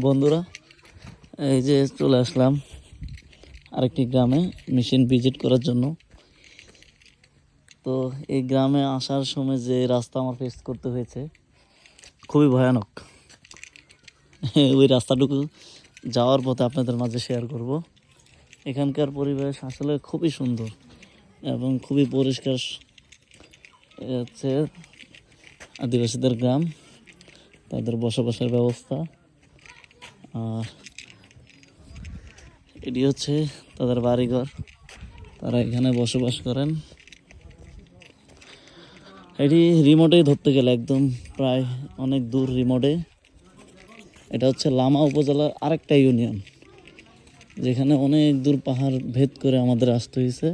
বন্ধুরা, এই যে চলে আসলাম আরেকটি গ্রামে মেশিন ভিজিট করার জন্য। তো এই গ্রামে আসার সময় যে রাস্তা আমার ফেস করতে হয়েছে খুবই ভয়ানক। ওই রাস্তাটুকু যাওয়ার পথে আপনাদের মাঝে শেয়ার করব। এখানকার পরিবেশ আসলে খুবই সুন্দর এবং খুবই পরিষ্কার। হচ্ছে আদিবাসীদের গ্রাম, তাদের বসবাসের ব্যবস্থা, আর এটি হচ্ছে তাদের বাড়িঘর, তারা এখানে বসবাস করেন। এটি রিমোটেই ধরতে গেলে একদম প্রায় অনেক দূর রিমোটে। এটা হচ্ছে লামা উপজেলার আরেকটা ইউনিয়ন, যেখানে অনেক দূর পাহাড় ভেদ করে আমাদের আসতে হয়েছে।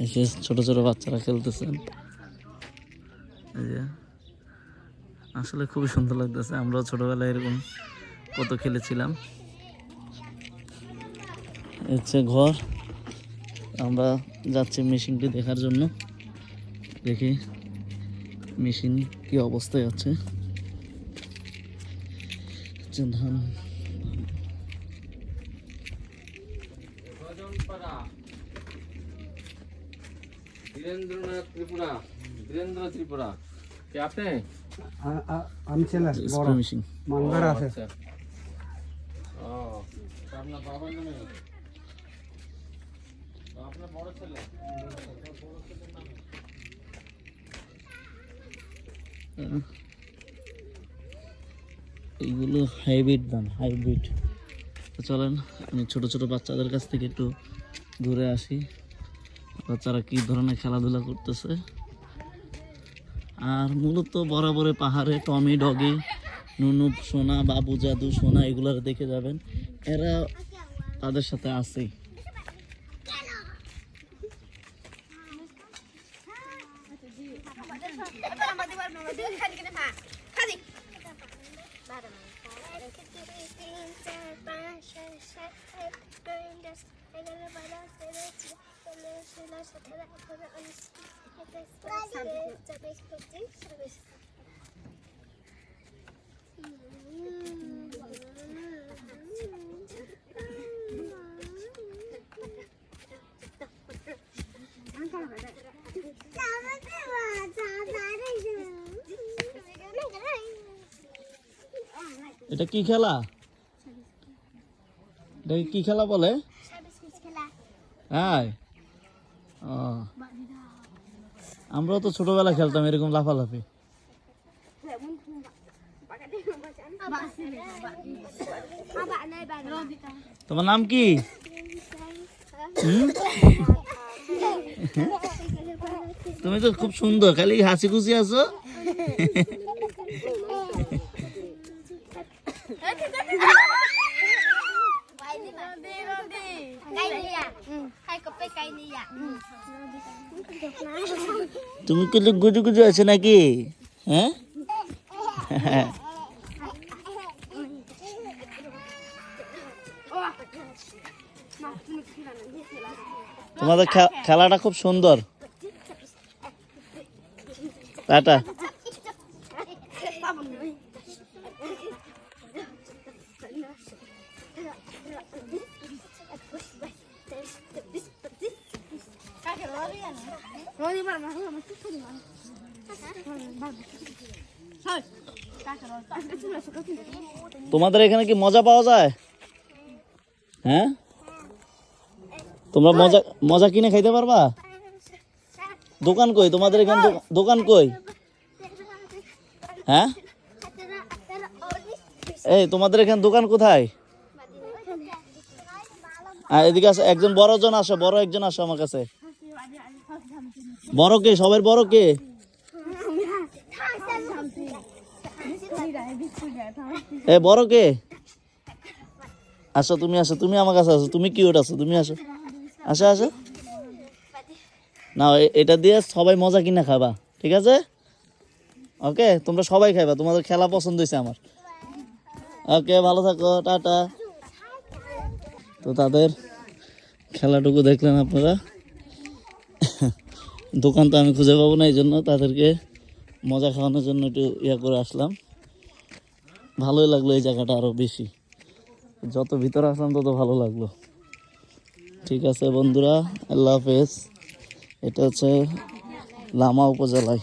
এসে ছোট ছোট বাচ্চারা খেলতেছেন, এই যে আসলে খুবই সুন্দর লাগতেছে। আমরাও ছোটবেলায় এরকম কত খেলেছিলাম। হচ্ছে ঘর, আমরা যাচ্ছি মেশিনটি দেখার জন্য। দেখি মেশিন কি অবস্থায় আছে। ধান धीरेन्द्रनाथ त्रिपुरा, धीरेन्द्र त्रिपुरा क्या आपने আমি ছেলে বড় মেশিন। মানগার আছে। अच्छा আপনার বাবার নামে আপনার বড় ছেলে এইগুলো হাইব্রিড ধান, হাইব্রিড। তো চলেন আমি ছোট ছোট বাচ্চাদের কাছ থেকে একটু ঘুরে আসি, বাচ্চারা কি ধরনের খেলাধুলা করতেছে। আর মূলত বরাবরে পাহাড়ে টমি ডগি, নুনু সোনা, বাবু জাদু সোনা এগুলার দেখে যাবেন, এরা তাদের সাথে আছেই। এটা কি খেলা? এটা কি খেলা বলে? হ্যাঁ, আমরাও তো ছোটবেলা খেলতাম এরকম লাফালাফি। তোমার নাম কি? তুমি তো খুব সুন্দর, খালি হাসি খুশি আছো। তুমি কি গুজু গুজু আছো নাকি? হ্যাঁ, তোমাদের খেলাটা খুব সুন্দর। টাটা। তোমাদের এখানে কি মজা পাওয়া যায়? হ্যাঁ, তোমরা মজা মজা কিনে খাইতে পারবা? দোকান কই তোমাদের এখানে? দোকান কই? হ্যাঁ, এই তোমাদের এখানে দোকান কোথায়? এদিকে আসো, একজন বড় জন আসো, বড় একজন আসো আমার কাছে। বড় কে? সবার বড় কে? এ বড় কে? আসো, তুমি আসো, তুমি আমার কাছে আসো, তুমি কিউট আছো, তুমি আসো, আসো আসো। না, এটা দিয়ে সবাই মজা কিনা খাবা, ঠিক আছে? ওকে, তোমরা সবাই খাইবা, তোমাদের খেলা পছন্দ হয়েছে আমার। ওকে, ভালো থাকো, টাটা। তো তাদের খেলাটুকু দেখলেন আপনারা। দোকান তো আমি খুঁজে পাবো না, এই জন্য তাদেরকে মজা খাওয়ানোর জন্য একটু ইয়া করে আসলাম। ভালোই লাগলো এই জায়গাটা আরও বেশি। যত ভিতরে আসলাম তত ভালো লাগলো। ঠিক আছে বন্ধুরা, আল্লাহ হাফেজ। এটা হচ্ছে লামা উপজেলায়।